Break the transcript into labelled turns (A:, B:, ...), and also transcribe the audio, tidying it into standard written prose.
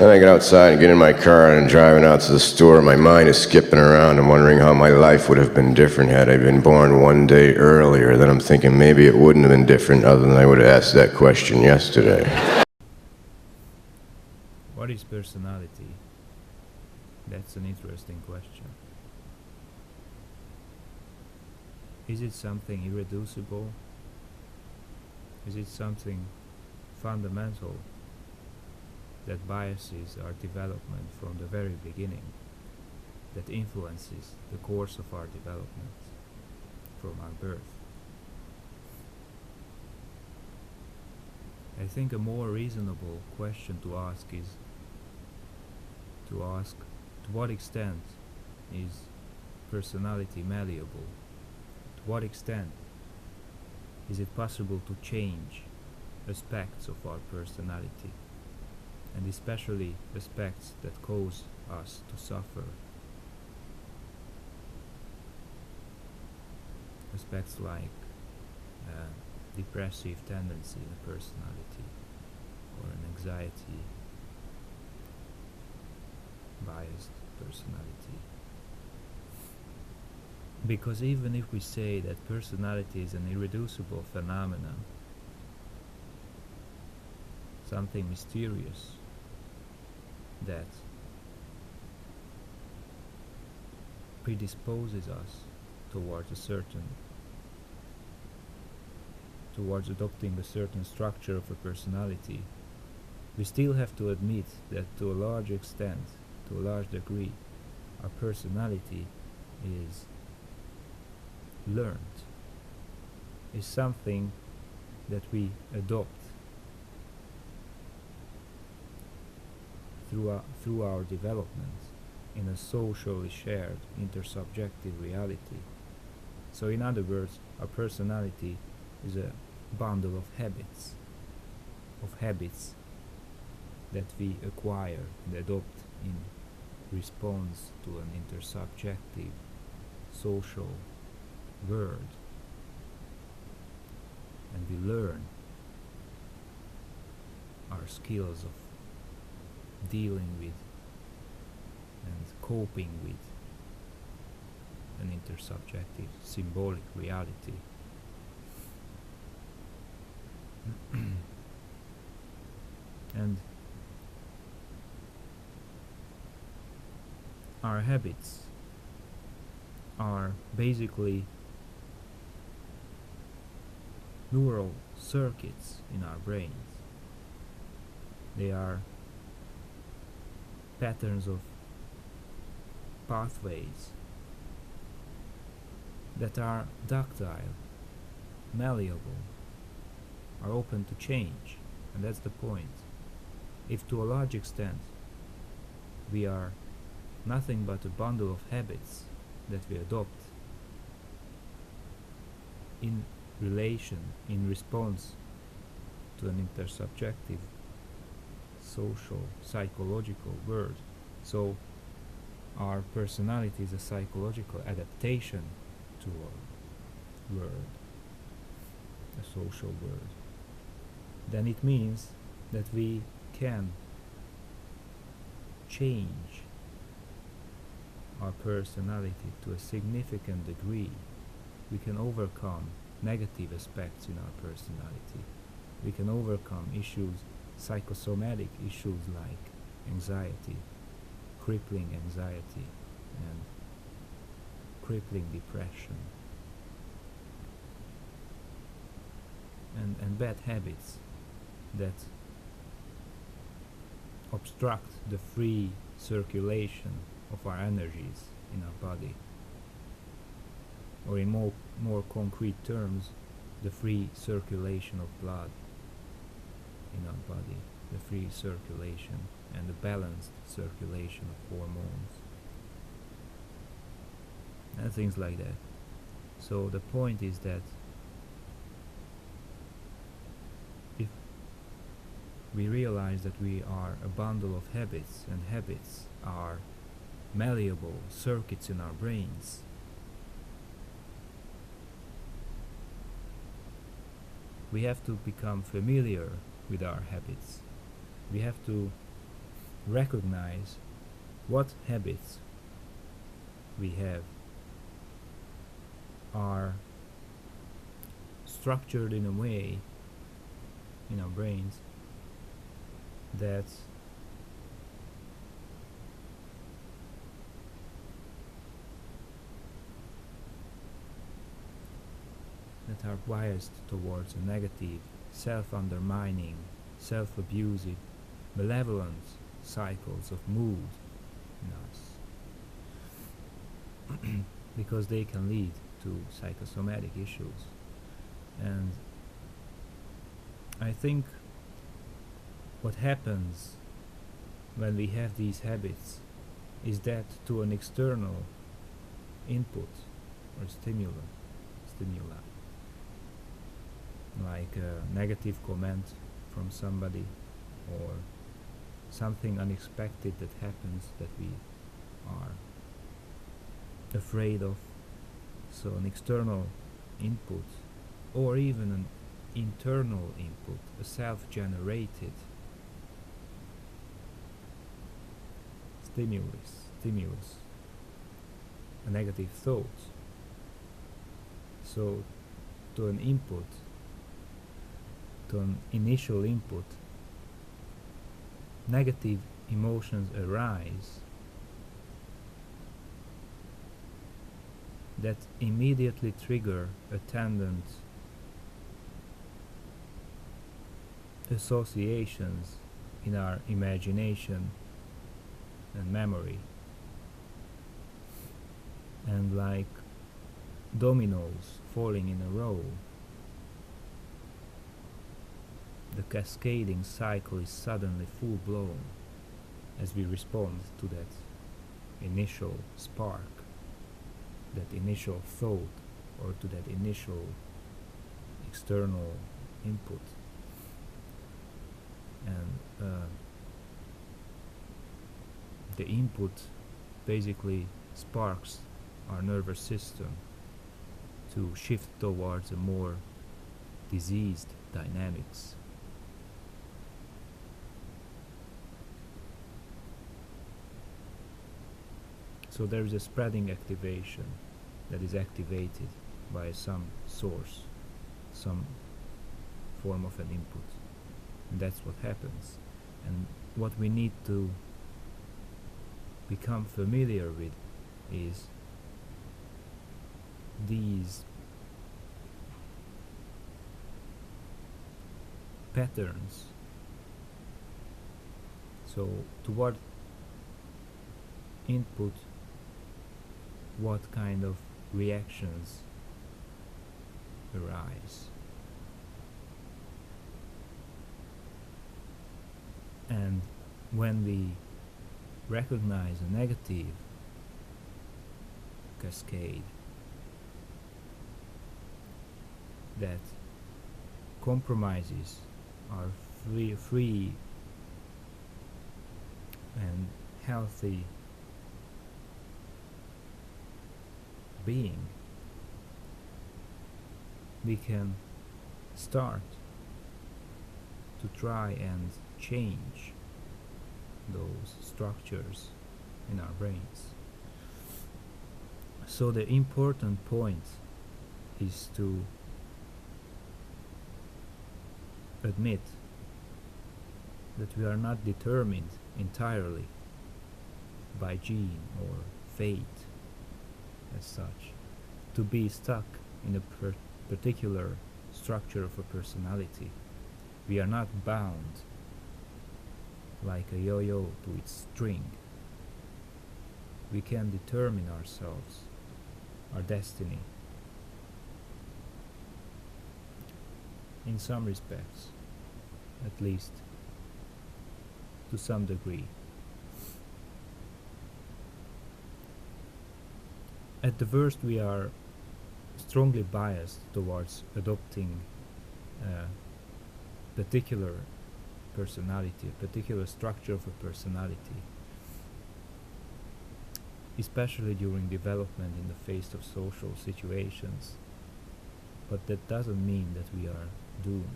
A: Then I get outside and get in my car and I'm driving out to the store. My mind is skipping around and wondering how my life would have been different had I been born one day earlier. Then I'm thinking maybe it wouldn't have been different other than I would have asked that question yesterday.
B: What is personality? That's an interesting question. Is it something irreducible? Is it something fundamental that biases our development from the very beginning, that influences the course of our development from our birth? I think a more reasonable question to ask is to what extent is personality malleable? To what extent is it possible to change aspects of our personality, and especially aspects that cause us to suffer? Aspects like depressive tendency in a personality, or an anxiety biased personality. Because even if we say that personality is an irreducible phenomenon, something mysterious that predisposes us towards adopting a certain structure of a personality, we still have to admit that to a large extent, to a large degree, our personality is learned, is something that we adopt through our development in a socially shared intersubjective reality. So in other words, our personality is a bundle of habits that we acquire and adopt in response to an intersubjective social world, and we learn our skills of dealing with and coping with an intersubjective symbolic reality. And our habits are basically neural circuits in our brains. They are patterns of pathways that are ductile, malleable, are open to change, and that's the point. If to a large extent we are nothing but a bundle of habits that we adopt in response to an intersubjective social, psychological world, so our personality is a psychological adaptation to a world, a social world, then it means that we can change our personality to a significant degree. We can overcome negative aspects in our personality. We can overcome issues, psychosomatic issues like anxiety, crippling anxiety, and crippling depression, and bad habits that obstruct the free circulation of our energies in our body, or in more concrete terms, the free circulation of blood in our body, the free circulation and the balanced circulation of hormones and things like that. So the point is that if we realize that we are a bundle of habits, and habits are malleable circuits in our brains, we have to become familiar with our habits. We have to recognize what habits we have are structured in a way in our brains that are biased towards a negative, self-undermining, self-abusive, malevolent cycles of mood in us because they can lead to psychosomatic issues. And I think what happens when we have these habits is that to an external input or stimuli, like a negative comment from somebody or something unexpected that happens that we are afraid of, so an external input or even an internal input, a self-generated stimulus, a negative thought. So to an input, to an initial input, negative emotions arise that immediately trigger attendant associations in our imagination and memory, and like dominoes falling in a row, the cascading cycle is suddenly full blown as we respond to that initial spark, that initial thought, or to that initial external input. And the input basically sparks our nervous system to shift towards a more diseased dynamics. So there is a spreading activation that is activated by some source, some form of an input. And that's what happens. And what we need to become familiar with is these patterns. So to what input, what kind of reactions arise. And when we recognize a negative cascade that compromises our free and healthy being, we can start to try and change those structures in our brains. So the important point is to admit that we are not determined entirely by gene or fate as such, to be stuck in a particular structure of a personality. We are not bound like a yo-yo to its string. We can determine ourselves, our destiny, in some respects, at least to some degree. At the worst, we are strongly biased towards adopting a particular personality, a particular structure of a personality, especially during development in the face of social situations. But that doesn't mean that we are doomed.